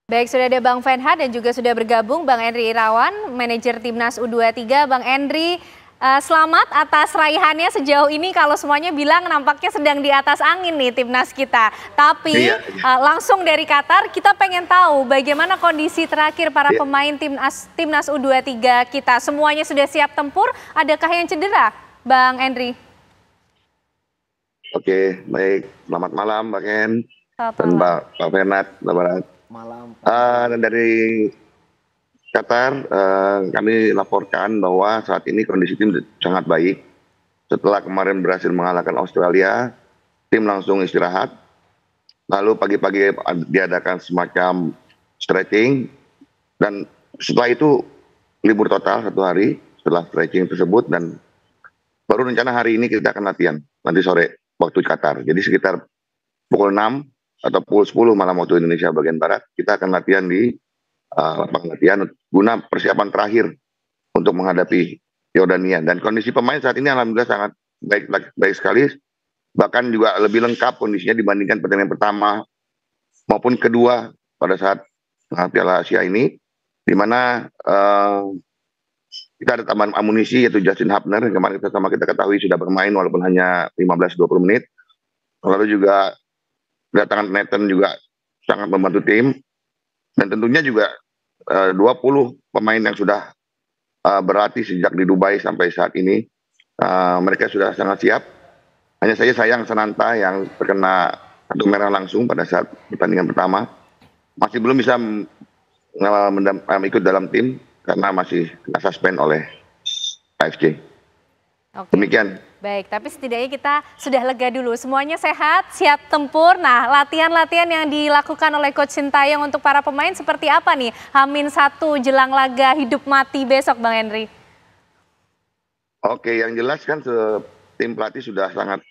Baik, sudah ada Bang Fenha dan juga sudah bergabung Bang Endri Irawan, manajer Timnas U23. Bang Endri, selamat atas raihannya sejauh ini. Kalau semuanya bilang nampaknya sedang di atas angin nih Timnas kita. Tapi Iya. langsung dari Qatar kita pengen tahu bagaimana kondisi terakhir para pemain Timnas U23 kita. Semuanya sudah siap tempur, adakah yang cedera Bang Endri? Oke, baik. Selamat malam Bang En dan Pak Fernat. Malam. Dan dari Qatar, kami laporkan bahwa saat ini kondisi tim sangat baik. Setelah kemarin berhasil mengalahkan Australia, tim langsung istirahat. Lalu pagi-pagi diadakan semacam stretching. Dan setelah itu libur total 1 hari setelah stretching tersebut. Dan baru rencana hari ini kita akan latihan, nanti sore waktu Qatar. Jadi sekitar pukul 6 atau pukul 10 malam waktu Indonesia bagian Barat, kita akan latihan di lapangan latihan guna persiapan terakhir untuk menghadapi Yordania. Dan kondisi pemain saat ini alhamdulillah sangat baik sekali, bahkan juga lebih lengkap kondisinya dibandingkan pertandingan pertama maupun kedua pada saat Piala Asia ini, di mana kita ada tambahan amunisi yaitu Justin Hubner yang kemarin kita ketahui sudah bermain walaupun hanya 15-20 menit. Lalu juga kedatangan Nathan juga sangat membantu tim, dan tentunya juga 20 pemain yang sudah berlatih sejak di Dubai sampai saat ini, mereka sudah sangat siap. Hanya saja sayang Sananta yang terkena kartu merah langsung pada saat pertandingan pertama masih belum bisa ikut dalam tim karena masih kena suspend oleh AFC. Oke. Demikian. Baik, tapi setidaknya kita sudah lega dulu. Semuanya sehat, siap tempur. Nah, latihan-latihan yang dilakukan oleh Coach Sintayong untuk para pemain seperti apa nih? H-1 jelang laga hidup mati besok, Bang Henry. Oke, yang jelas kan tim pelatih sudah sangat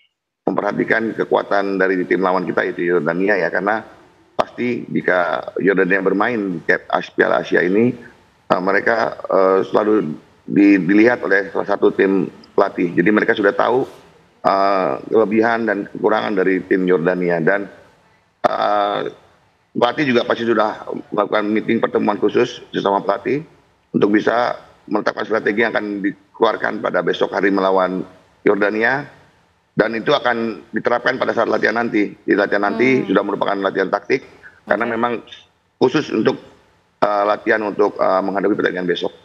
memperhatikan kekuatan dari tim lawan kita itu Yordania ya, karena pasti jika Yordania bermain di Piala Asia ini, mereka selalu dilihat oleh salah satu tim pelatih. Jadi mereka sudah tahu kelebihan dan kekurangan dari tim Yordania, dan pelatih juga pasti sudah melakukan meeting pertemuan khusus sesama pelatih untuk bisa menetapkan strategi yang akan dikeluarkan pada besok hari melawan Yordania, dan itu akan diterapkan pada saat latihan nanti. Di latihan nanti sudah merupakan latihan taktik karena memang khusus untuk latihan untuk menghadapi pertandingan besok.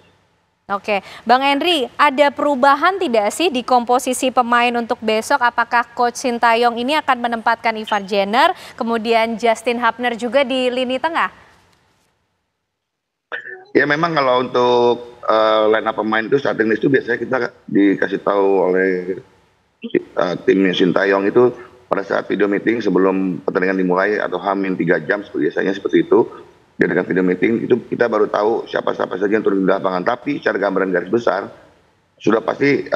Oke, Bang Henry, ada perubahan tidak sih di komposisi pemain untuk besok? Apakah Coach Sintayong ini akan menempatkan Ivar Jenner, kemudian Justin Hubner juga di lini tengah? Ya memang kalau untuk line up pemain itu starting list itu biasanya kita dikasih tahu oleh tim Sintayong itu pada saat video meeting sebelum pertandingan dimulai atau H-3 jam biasanya seperti itu. Dengan video meeting itu kita baru tahu siapa-siapa saja yang turun di lapangan. Tapi secara gambaran garis besar sudah pasti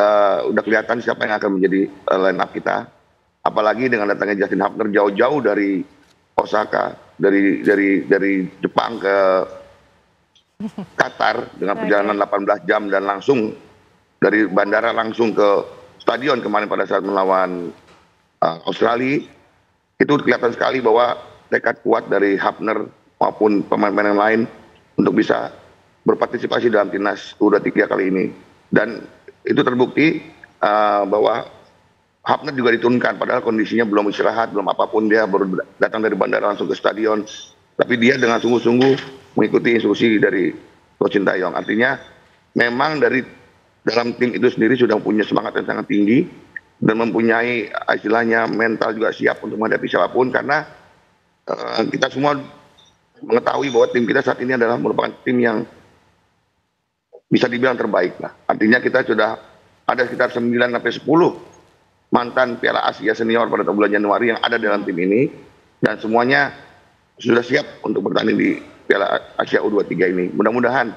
udah kelihatan siapa yang akan menjadi line up kita. Apalagi dengan datangnya Justin Hubner jauh-jauh dari Osaka, dari Jepang ke Qatar dengan perjalanan 18 jam dan langsung dari bandara langsung ke stadion kemarin pada saat melawan Australia. Itu kelihatan sekali bahwa tekad kuat dari Hubner maupun pemain-pemain yang lain untuk bisa berpartisipasi dalam timnas U23 kali ini. Dan itu terbukti bahwa Hubner juga diturunkan padahal kondisinya belum istirahat, belum apapun, dia baru datang dari bandara langsung ke stadion. Tapi dia dengan sungguh-sungguh mengikuti instruksi dari Coach Sintayong. Artinya memang dari dalam tim itu sendiri sudah punya semangat yang sangat tinggi dan mempunyai istilahnya mental juga siap untuk menghadapi siapapun, karena kita semua mengetahui bahwa tim kita saat ini adalah merupakan tim yang bisa dibilang terbaik lah. Artinya kita sudah ada sekitar 9-10 mantan Piala Asia senior pada bulan Januari yang ada dalam tim ini, dan semuanya sudah siap untuk bertanding di Piala Asia U23 ini. Mudah-mudahan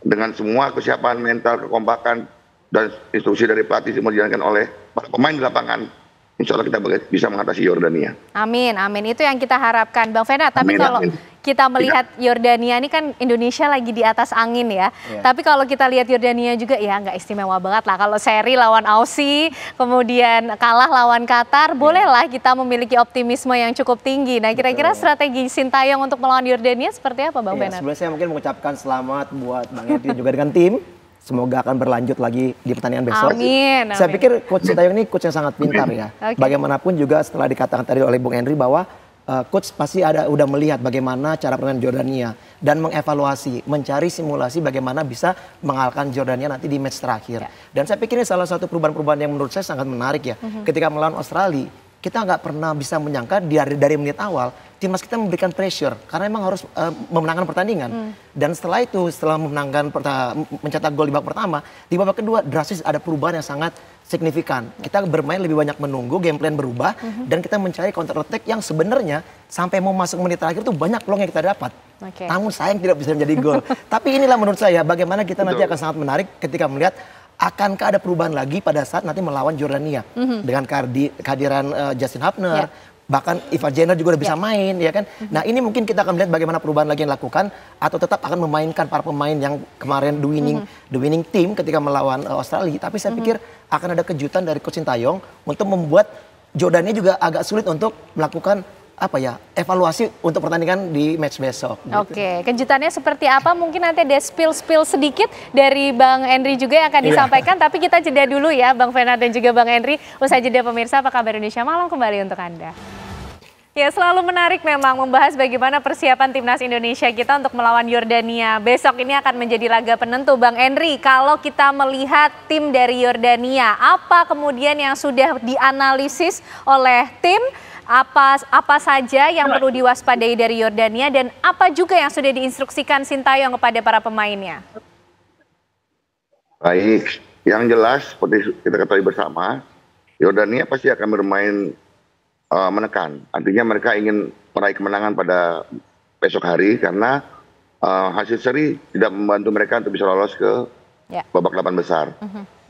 dengan semua kesiapan mental, kekompakan, dan instruksi dari pelatih semua dijalankan oleh para pemain di lapangan, insya Allah kita bisa mengatasi Yordania. Amin, amin. Itu yang kita harapkan, Bang Fena. Tapi Amin, kalau amin. kita melihat Yordania ini kan Indonesia lagi di atas angin ya. Tapi kalau kita lihat Yordania juga ya nggak istimewa banget lah. Kalau seri lawan Aussie, kemudian kalah lawan Qatar, bolehlah kita memiliki optimisme yang cukup tinggi. Nah, kira-kira strategi Sintayong untuk melawan Yordania seperti apa, Bang Fena? Sebenarnya saya mungkin mengucapkan selamat buat Bang Henry juga dengan tim. Semoga akan berlanjut lagi di pertandingan besok. Amin. Saya pikir Coach Sintayong ini coach yang sangat pintar ya. Bagaimanapun juga setelah dikatakan tadi oleh Bung Henry bahwa coach pasti udah melihat bagaimana cara permainan Jordania dan mengevaluasi, mencari simulasi bagaimana bisa mengalahkan Jordania nanti di match terakhir. Dan saya pikir ini salah satu perubahan-perubahan yang menurut saya sangat menarik ya. Ketika melawan Australia, kita nggak pernah bisa menyangka dari menit awal timnas kita memberikan pressure karena memang harus memenangkan pertandingan. Dan setelah itu, setelah mencetak gol di babak pertama, di babak kedua drastis ada perubahan yang sangat signifikan. Kita bermain lebih banyak menunggu, game plan berubah, dan kita mencari counter attack yang sebenarnya sampai mau masuk menit terakhir itu banyak peluang yang kita dapat. Namun sayang tidak bisa menjadi gol. Tapi inilah menurut saya bagaimana kita nanti akan sangat menarik ketika melihat akankah ada perubahan lagi pada saat nanti melawan Jordania dengan kehadiran Justin Hubner, bahkan Ivan Jenner juga udah bisa main, ya kan? Nah, ini mungkin kita akan melihat bagaimana perubahan lagi yang dilakukan atau tetap akan memainkan para pemain yang kemarin the winning team ketika melawan Australia. Tapi saya pikir akan ada kejutan dari Coach Sintayong untuk membuat Jordania juga agak sulit untuk melakukan evaluasi untuk pertandingan di match besok. Oke, kejutannya seperti apa? Mungkin nanti ada spill sedikit dari Bang Henry juga yang akan disampaikan. Tapi kita jeda dulu ya, Bang Fena dan juga Bang Henry. Usai jeda pemirsa, apa kabar Indonesia Malam kembali untuk Anda. Ya, selalu menarik memang membahas bagaimana persiapan timnas Indonesia kita untuk melawan Yordania. Besok ini akan menjadi laga penentu. Bang Henry, kalau kita melihat tim dari Yordania, apa kemudian yang sudah dianalisis oleh tim? Apa saja yang perlu diwaspadai dari Yordania dan apa juga yang sudah diinstruksikan Sintayong kepada para pemainnya? Baik, yang jelas seperti kita ketahui bersama, Yordania pasti akan bermain menekan. Artinya mereka ingin meraih kemenangan pada besok hari karena hasil seri tidak membantu mereka untuk bisa lolos ke babak 8 besar.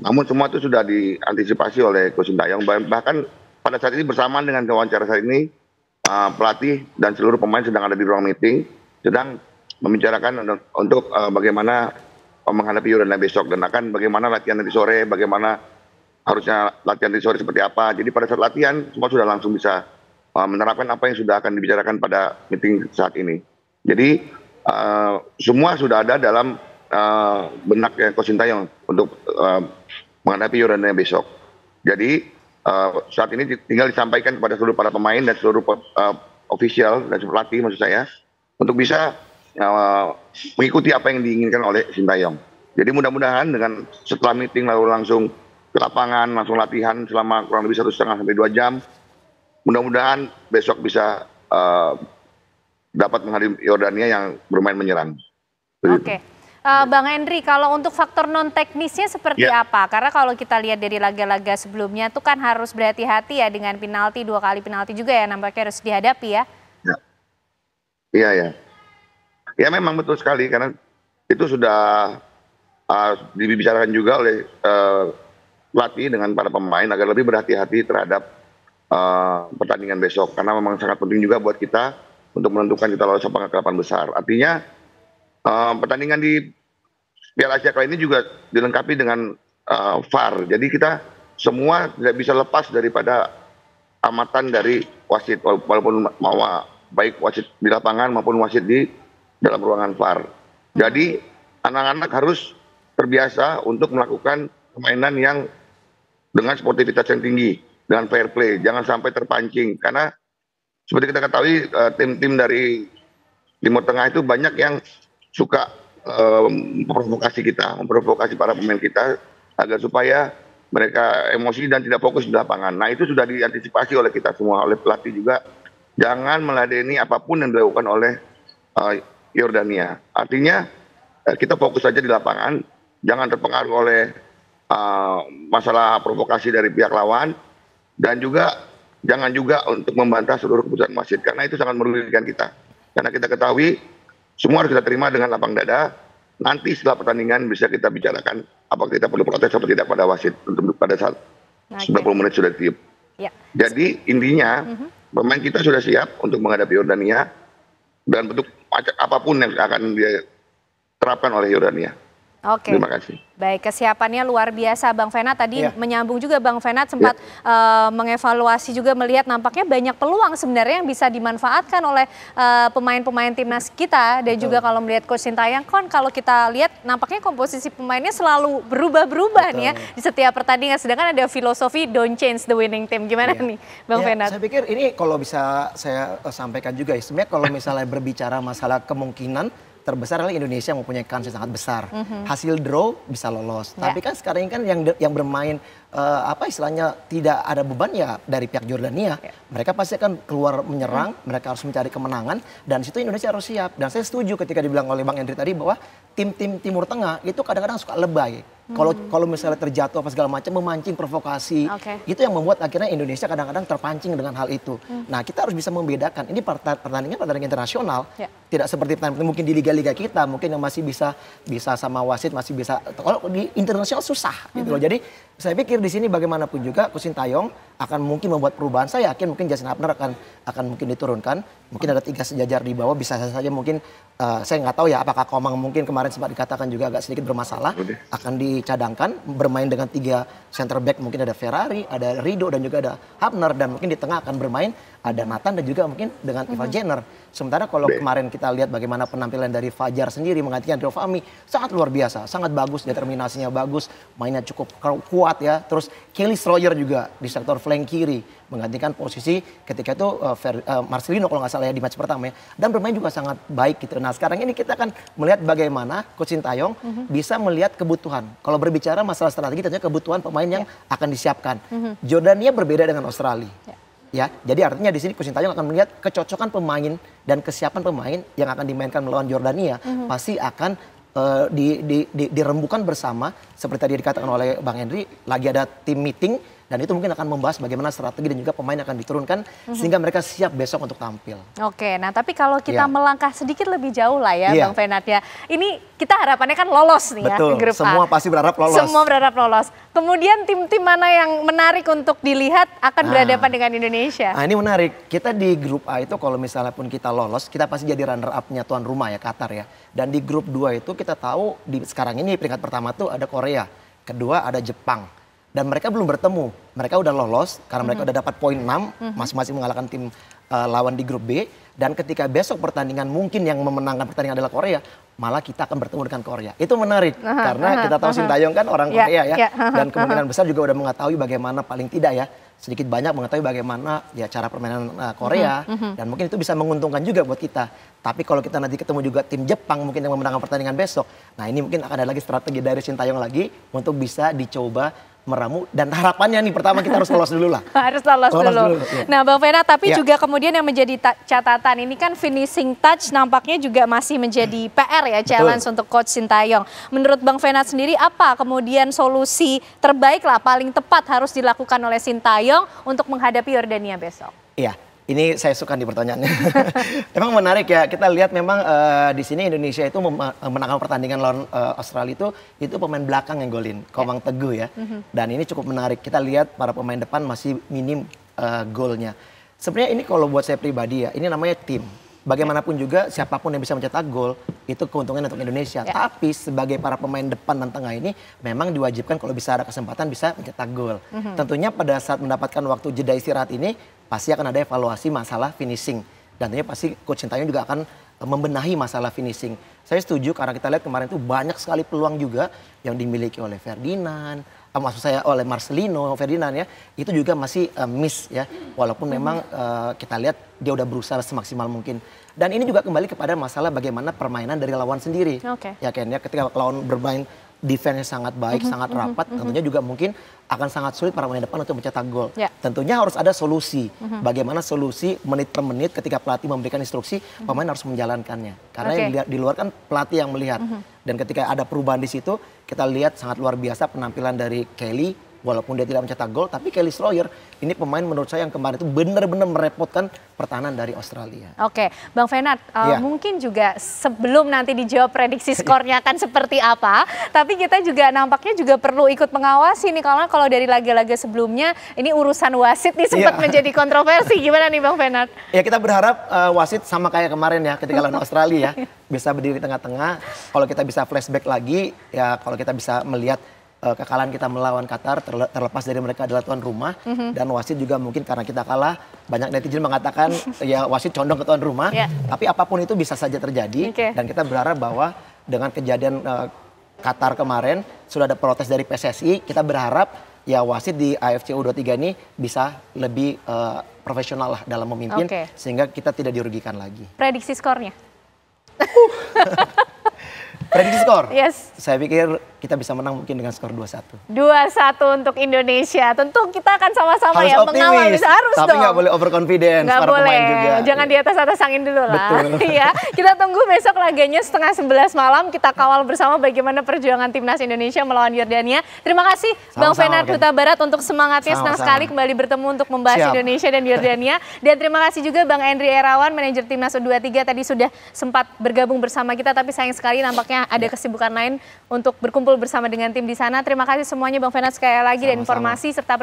Namun semua itu sudah diantisipasi oleh Coach Sintayong. Bahkan pada saat ini bersamaan dengan wawancara saat ini, pelatih dan seluruh pemain sedang ada di ruang meeting, sedang membicarakan untuk bagaimana menghadapi Yordania besok dan akan bagaimana latihan nanti sore, bagaimana harusnya latihan nanti sore seperti apa. Jadi pada saat latihan semua sudah langsung bisa menerapkan apa yang sudah akan dibicarakan pada meeting saat ini. Jadi semua sudah ada dalam benak Coach Sintayong untuk menghadapi Yordania besok. Jadi saat ini tinggal disampaikan kepada seluruh para pemain dan seluruh official dan pelatih maksud saya untuk bisa mengikuti apa yang diinginkan oleh Sintayong. Jadi mudah-mudahan dengan setelah meeting lalu langsung ke lapangan, langsung latihan selama kurang lebih 1,5 sampai 2 jam. Mudah-mudahan besok bisa dapat menghadapi Yordania yang bermain menyerang. Oke. Bang Henry, kalau untuk faktor non teknisnya seperti apa? Karena kalau kita lihat dari laga-laga sebelumnya itu kan harus berhati-hati ya dengan penalti, 2 kali penalti juga ya nampaknya harus dihadapi ya. Iya. Ya memang betul sekali karena itu sudah dibicarakan juga oleh pelatih dengan para pemain agar lebih berhati-hati terhadap pertandingan besok. Karena memang sangat penting juga buat kita untuk menentukan kita lolos apa ke 8 besar. Artinya pertandingan di Piala Asia kali ini juga dilengkapi dengan VAR. Jadi kita semua tidak bisa lepas daripada amatan dari wasit, walaupun baik wasit di lapangan maupun wasit di dalam ruangan VAR. Jadi anak-anak harus terbiasa untuk melakukan permainan yang dengan sportivitas yang tinggi, dengan fair play, jangan sampai terpancing. Karena seperti kita ketahui tim-tim dari Timur Tengah itu banyak yang suka memprovokasi para pemain kita agar supaya mereka emosi dan tidak fokus di lapangan. Nah itu sudah diantisipasi oleh kita semua, oleh pelatih juga. Jangan meladeni apapun yang dilakukan oleh Yordania. Artinya kita fokus saja di lapangan, jangan terpengaruh oleh masalah provokasi dari pihak lawan, dan juga jangan juga untuk membantah seluruh keputusan wasit karena itu sangat merugikan kita. Karena kita ketahui semua harus kita terima dengan lapang dada. Nanti setelah pertandingan bisa kita bicarakan apakah kita perlu protes atau tidak pada wasit untuk pada saat 90 menit sudah tiup. Ya. Jadi intinya pemain kita sudah siap untuk menghadapi Yordania dan bentuk apapun yang akan diterapkan oleh Yordania. Oke. Terima kasih. Baik, kesiapannya luar biasa Bang Fenat. Tadi menyambung juga Bang Fenat sempat mengevaluasi juga melihat nampaknya banyak peluang sebenarnya yang bisa dimanfaatkan oleh pemain-pemain timnas kita. Dan juga kalau melihat Coach Sintayong kan kalau kita lihat nampaknya komposisi pemainnya selalu berubah-berubah nih ya di setiap pertandingan. Sedangkan ada filosofi don't change the winning team. Gimana nih Bang Fenat? Saya pikir ini kalau bisa saya sampaikan juga ya. Sebenarnya kalau misalnya berbicara masalah kemungkinan terbesar adalah Indonesia mempunyai kans yang sangat besar. Hasil draw bisa lolos. Tapi kan sekarang ini kan yang bermain apa istilahnya tidak ada beban ya dari pihak Jordania. Mereka pasti akan keluar menyerang, mereka harus mencari kemenangan dan situ Indonesia harus siap. Dan saya setuju ketika dibilang oleh Bang Henry tadi bahwa tim-tim Timur Tengah itu kadang-kadang suka lebay. Kalau misalnya terjatuh apa segala macam memancing provokasi. Itu yang membuat akhirnya Indonesia kadang-kadang terpancing dengan hal itu. Nah, kita harus bisa membedakan. Ini pertandingan internasional. Tidak seperti pertandingan mungkin di liga-liga kita, mungkin yang masih bisa sama wasit masih bisa. Kalau di internasional susah gitu loh. Jadi saya pikir di sini bagaimanapun juga Coach Sintayong akan mungkin membuat perubahan. Saya yakin mungkin Justin Hubner akan mungkin diturunkan. Mungkin ada 3 sejajar di bawah, bisa saja mungkin saya nggak tahu ya apakah Komang mungkin kemarin sempat dikatakan juga agak sedikit bermasalah. Akan dicadangkan bermain dengan 3 center back, mungkin ada Ferrari, ada Rido dan juga ada Hubner, dan mungkin di tengah akan bermain ada Nathan dan juga mungkin dengan Ivar Jenner. Sementara kalau kemarin kita lihat bagaimana penampilan dari Fajar sendiri menggantikan Rio Fahmi, sangat luar biasa, sangat bagus, determinasinya bagus, mainnya cukup kuat ya. Terus Kelly Stroyer juga di sektor flank kiri menggantikan posisi ketika itu Marcelino kalau nggak salah ya di match pertama ya, dan bermain juga sangat baik gitu. Nah sekarang ini kita akan melihat bagaimana Coach Sintayong bisa melihat kebutuhan. Kalau berbicara masalah strategi tentunya kebutuhan pemain yang akan disiapkan. Jordania berbeda dengan Australia. Ya, jadi artinya di sini Coach Sintayong akan melihat kecocokan pemain dan kesiapan pemain yang akan dimainkan melawan Jordania pasti akan dirembukan bersama seperti tadi dikatakan oleh Bang Henry, lagi ada tim meeting dan itu mungkin akan membahas bagaimana strategi dan juga pemain akan diturunkan sehingga mereka siap besok untuk tampil. Oke, nah tapi kalau kita melangkah sedikit lebih jauh lah ya Bang Fenat ya. Ini kita harapannya kan lolos nih ya ke grup A. Semua pasti berharap lolos. Semua berharap lolos. Kemudian tim-tim mana yang menarik untuk dilihat akan berhadapan dengan Indonesia? Nah ini menarik. Kita di grup A itu kalau misalnya pun kita lolos, kita pasti jadi runner up-nya tuan rumah ya, Qatar ya. Dan di grup 2 itu kita tahu sekarang ini peringkat pertama tuh ada Korea, kedua ada Jepang. Dan mereka belum bertemu. Mereka udah lolos karena mereka udah dapat poin 6, masing-masing mengalahkan tim lawan di grup B. Dan ketika besok pertandingan mungkin yang memenangkan pertandingan adalah Korea, malah kita akan bertemu dengan Korea. Itu menarik karena kita tahu Sintayong kan orang Korea ya. Dan kemungkinan besar juga udah mengetahui bagaimana paling tidak ya, sedikit banyak mengetahui bagaimana ya cara permainan Korea. Dan mungkin itu bisa menguntungkan juga buat kita. Tapi kalau kita nanti ketemu juga tim Jepang mungkin yang memenangkan pertandingan besok, nah ini mungkin akan ada lagi strategi dari Sintayong lagi untuk bisa dicoba meramu, dan harapannya nih pertama kita harus lolos dulu lah. Harus lolos dulu. Nah Bang Fenat, tapi juga kemudian yang menjadi catatan ini kan finishing touch nampaknya juga masih menjadi PR ya, challenge untuk Coach Sintayong. Menurut Bang Fenat sendiri apa kemudian solusi terbaik lah paling tepat harus dilakukan oleh Sintayong untuk menghadapi Yordania besok? Iya. Ini saya suka nih pertanyaannya. Emang menarik ya, kita lihat memang di sini Indonesia itu menangkan pertandingan lawan Australia itu pemain belakang yang golin, Komang Teguh ya. Dan ini cukup menarik, kita lihat para pemain depan masih minim golnya. Sebenarnya ini kalau buat saya pribadi ya, ini namanya tim. Bagaimanapun juga siapapun yang bisa mencetak gol itu keuntungan untuk Indonesia. Tapi sebagai para pemain depan dan tengah ini memang diwajibkan kalau bisa ada kesempatan bisa mencetak gol. Tentunya pada saat mendapatkan waktu jeda istirahat ini pasti akan ada evaluasi masalah finishing. Dan tentunya pasti Coach Sintayong juga akan membenahi masalah finishing. Saya setuju karena kita lihat kemarin itu banyak sekali peluang juga yang dimiliki oleh Ferdinand, maksud saya oleh Marcelino, Ferdinand ya, itu juga masih miss ya. Walaupun memang kita lihat dia udah berusaha semaksimal mungkin. Dan ini juga kembali kepada masalah bagaimana permainan dari lawan sendiri. Ya kan ya, ketika lawan bermain defense-nya sangat baik, sangat rapat, tentunya juga mungkin akan sangat sulit para pemain depan untuk mencetak gol. Tentunya harus ada solusi. Bagaimana solusi menit per menit ketika pelatih memberikan instruksi, pemain harus menjalankannya. Karena yang di luar kan pelatih yang melihat. Dan ketika ada perubahan di situ, kita lihat sangat luar biasa penampilan dari Kelly, walaupun dia tidak mencetak gol, tapi Kelly Sloyer ini pemain menurut saya yang kemarin itu benar-benar merepotkan pertahanan dari Australia. Oke, Bang Fenat, mungkin juga sebelum nanti dijawab prediksi skornya akan seperti apa, tapi kita juga nampaknya juga perlu ikut mengawasi nih, karena kalau dari laga-laga sebelumnya ini urusan wasit nih sempat menjadi kontroversi. Gimana nih Bang Fenat? Ya kita berharap wasit sama kayak kemarin ya ketika lawan Australia ya, bisa berdiri di tengah-tengah. Kalau kita bisa flashback lagi, ya kalau kita bisa melihat kekalahan kita melawan Qatar terlepas dari mereka adalah tuan rumah, dan wasit juga mungkin karena kita kalah banyak netizen mengatakan ya wasit condong ke tuan rumah, tapi apapun itu bisa saja terjadi, dan kita berharap bahwa dengan kejadian Qatar kemarin sudah ada protes dari PSSI, kita berharap ya wasit di AFC U23 ini bisa lebih profesional lah dalam memimpin, sehingga kita tidak dirugikan lagi. Prediksi skornya? Prediksi skor? Yes. Saya pikir kita bisa menang mungkin dengan skor 2-1. 2-1 untuk Indonesia. Tentu kita akan sama-sama ya mengawal. Harus tapi dong. nggak boleh overconfidence para pemain juga. Jangan di atas angin dulu lah. Betul. Ya, kita tunggu besok laganya 10:30 malam. Kita kawal bersama bagaimana perjuangan timnas Indonesia melawan Yordania. Terima kasih Bang Fenat Huta Barat untuk semangatnya. Senang sekali kembali bertemu untuk membahas Indonesia dan Yordania. Dan terima kasih juga Bang Henry Irawan, manajer timnas U23 tadi sudah sempat bergabung bersama kita, tapi sayang sekali nampaknya ada kesibukan lain untuk berkumpul bersama dengan tim di sana. Terima kasih semuanya Bang Fenat sekali lagi dan informasi serta